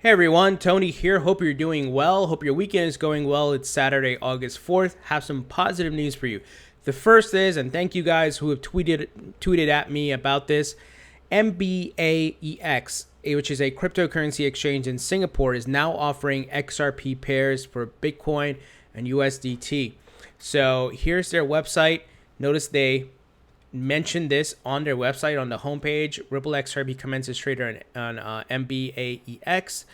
Hey everyone, Tony here. Hope you're doing well. Hope your weekend is going well. It's Saturday, August 4th. Have some positive news for you. The first is, and thank you guys who have tweeted at me about this, MBAEX, which is a cryptocurrency exchange in Singapore, is now offering XRP pairs for Bitcoin and USDT. So here's their website. Notice they mentioned this on their website on the homepage. Ripple XRP commences trade on MBAEX.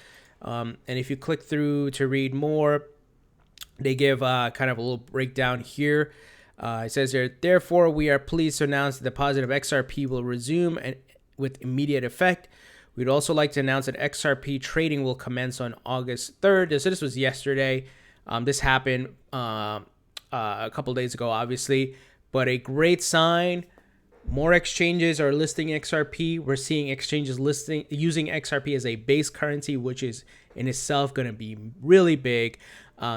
And if you click through to read more, they give kind of a little breakdown here. It says there, therefore, we are pleased to announce that the deposit of XRP will resume with immediate effect. We'd also like to announce that XRP trading will commence on August 3rd. So this was yesterday. This happened a couple days ago, obviously. But a great sign. More exchanges are listing XRP. We're seeing exchanges using XRP as a base currency, which is in itself going to be really big.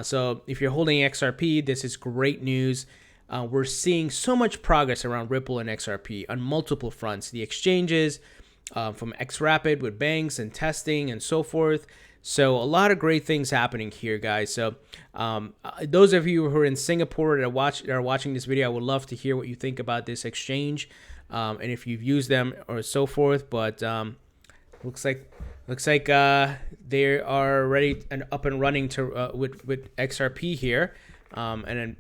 So if you're holding XRP, this is great news. We're seeing so much progress around Ripple and XRP on multiple fronts. The exchanges, from XRapid with banks and testing and so forth. So a lot of great things happening here, guys. So those of you who are in Singapore that are watching this video, I would love to hear what you think about this exchange and if you've used them or so forth. But looks like they are ready and up and running to with XRP here. And then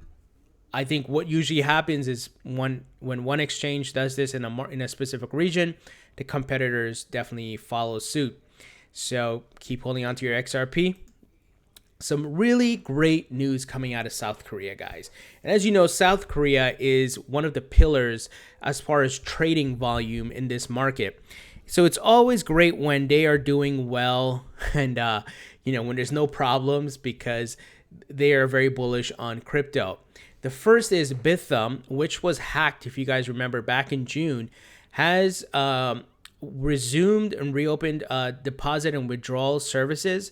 I think what usually happens is when one exchange does this in a specific region, the competitors definitely follow suit. So keep holding on to your XRP. Some really great news coming out of South Korea, guys. And as you know, South Korea is one of the pillars as far as trading volume in this market. So it's always great when they are doing well and, when there's no problems, because they are very bullish on crypto. The first is Bithumb, which was hacked, if you guys remember, back in June, has resumed and reopened deposit and withdrawal services.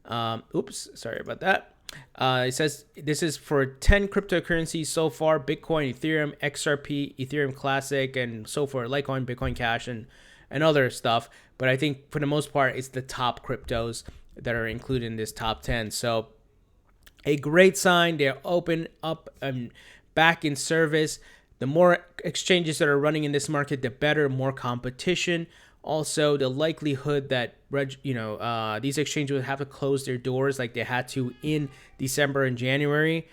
Sorry about that. It says this is for 10 cryptocurrencies so far: Bitcoin, Ethereum, XRP, Ethereum Classic, and so forth, Litecoin, Bitcoin Cash, and other stuff. But I think for the most part, it's the top cryptos that are included in this top 10. So a great sign. They're open up and back in service. The more exchanges that are running in this market, the better, more competition. Also, the likelihood that these exchanges would have to close their doors like they had to in December and January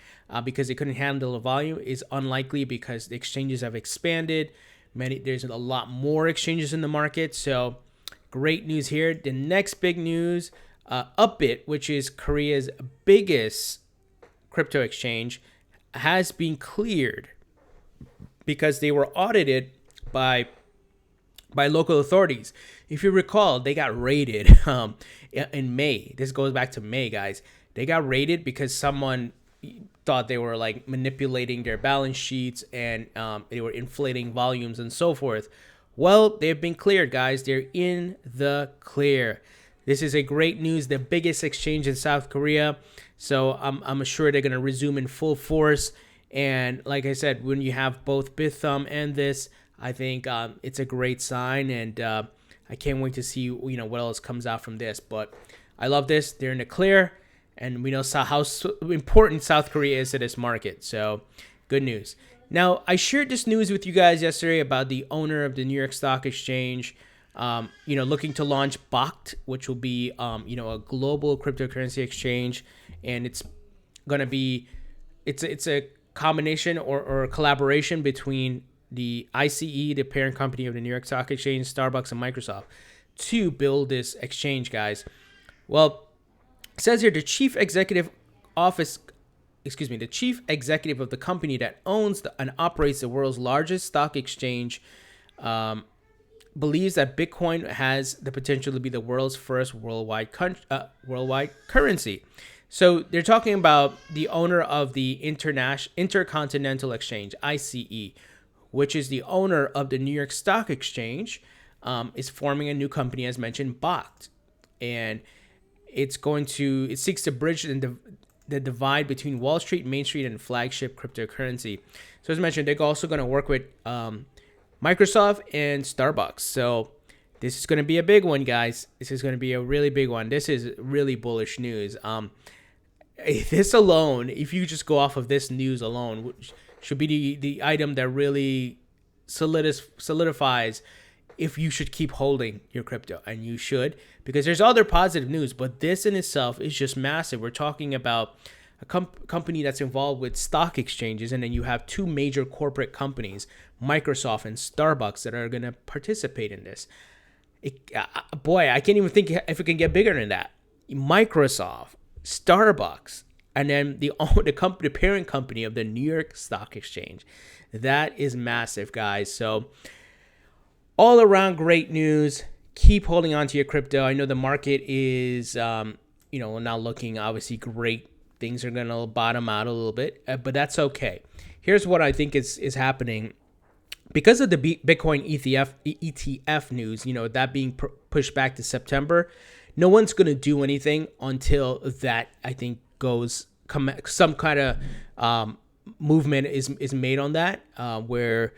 because they couldn't handle the volume is unlikely, because the exchanges have expanded. There's a lot more exchanges in the market. So great news here. The next big news, UpBit, which is Korea's biggest crypto exchange, has been cleared because they were audited by local authorities. If you recall, they got raided in May. This goes back to May, guys. They got raided because someone thought they were like manipulating their balance sheets and they were inflating volumes and so forth. Well, they've been cleared, guys. They're in the clear. This is a great news. The biggest exchange in South Korea. So I'm sure they're going to resume in full force. And like I said, when you have both Bithumb and this, I think it's a great sign, and I can't wait to see what else comes out from this. But I love this. They're in the clear, and we know how important South Korea is to this market. So good news. Now, I shared this news with you guys yesterday about the owner of the New York Stock Exchange, looking to launch BTC, which will be a global cryptocurrency exchange, and it's gonna be it's a combination or a collaboration between the ICE, the parent company of the New York Stock Exchange, Starbucks, and Microsoft to build this exchange, guys. Well, it says here the chief executive of the company that owns and operates the world's largest stock exchange believes that Bitcoin has the potential to be the world's first worldwide currency. So they're talking about the owner of the Intercontinental Exchange, ICE, which is the owner of the New York Stock Exchange, is forming a new company, as mentioned, BTC. And it seeks to bridge the divide between Wall Street, Main Street, and flagship cryptocurrency. So as mentioned, they're also going to work with Microsoft and Starbucks. So This is going to be a big one, guys. This is going to be a really big one. This is really bullish news. This alone, if you just go off of this news alone, which should be the item that really solidifies if you should keep holding your crypto. And you should, because there's other positive news, but this in itself is just massive. We're talking about a company that's involved with stock exchanges, and then you have two major corporate companies, Microsoft and Starbucks, that are going to participate in this. Boy, I can't even think if it can get bigger than that. Microsoft, Starbucks, and then the parent company of the New York Stock Exchange. That is massive, guys. So all around great news. Keep holding on to your crypto. I know the market is, now looking obviously great. Things are going to bottom out a little bit, but that's okay. Here's what I think is happening. Because of the Bitcoin ETF news, that being pushed back to September, no one's going to do anything until that, I think, some kind of movement is made on that, where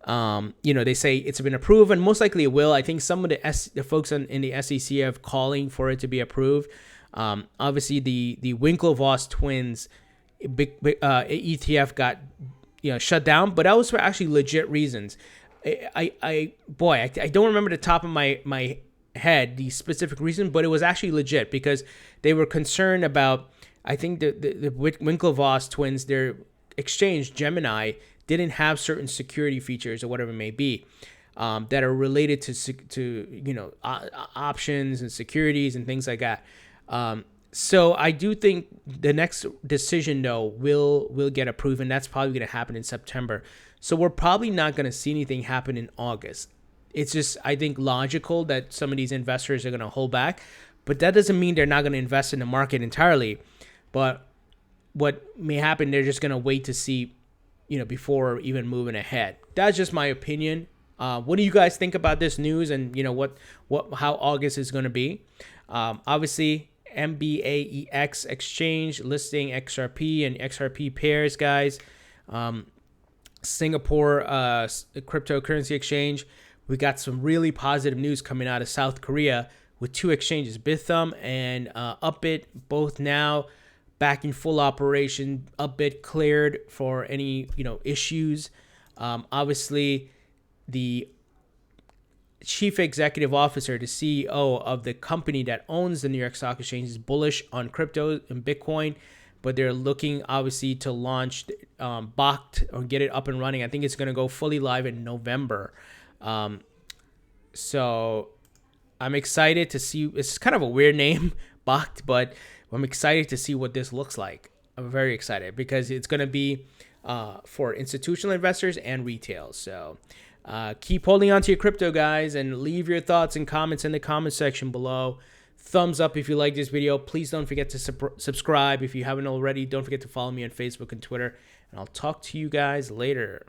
they say it's been approved, and most likely it will. I think some of the folks in the SEC are calling for it to be approved. Obviously, the Winklevoss twins ETF got shut down, but that was for actually legit reasons. I don't remember the top of my head the specific reason, but it was actually legit because they were concerned about, I think the Winklevoss twins, their exchange Gemini didn't have certain security features or whatever it may be, that are related to options and securities and things like that. So I do think the next decision, though, will get approved, and that's probably going to happen in September. So we're probably not going to see anything happen in August. It's just, I think, logical that some of these investors are going to hold back, but that doesn't mean they're not going to invest in the market entirely. But what may happen, they're just going to wait to see, before even moving ahead. That's just my opinion. What do you guys think about this news, and how August is going to be? Obviously, MBAEX exchange listing XRP and XRP pairs, guys. Singapore cryptocurrency exchange. We got some really positive news coming out of South Korea with two exchanges, Bithumb and UpBit, both now back in full operation. UpBit cleared for any issues. Obviously, the chief executive officer, the CEO of the company that owns the New York Stock Exchange, is bullish on crypto and Bitcoin, but they're looking obviously to launch BOCT or get it up and running. I think it's going to go fully live in November. So I'm excited to see. It's kind of a weird name, BOCT, but I'm excited to see what this looks like. I'm very excited because it's going to be for institutional investors and retail. So keep holding on to your crypto, guys, and leave your thoughts and comments in the comment section below. Thumbs up if you like this video. Please don't forget to subscribe if you haven't already. Don't forget to follow me on Facebook and Twitter, and I'll talk to you guys later.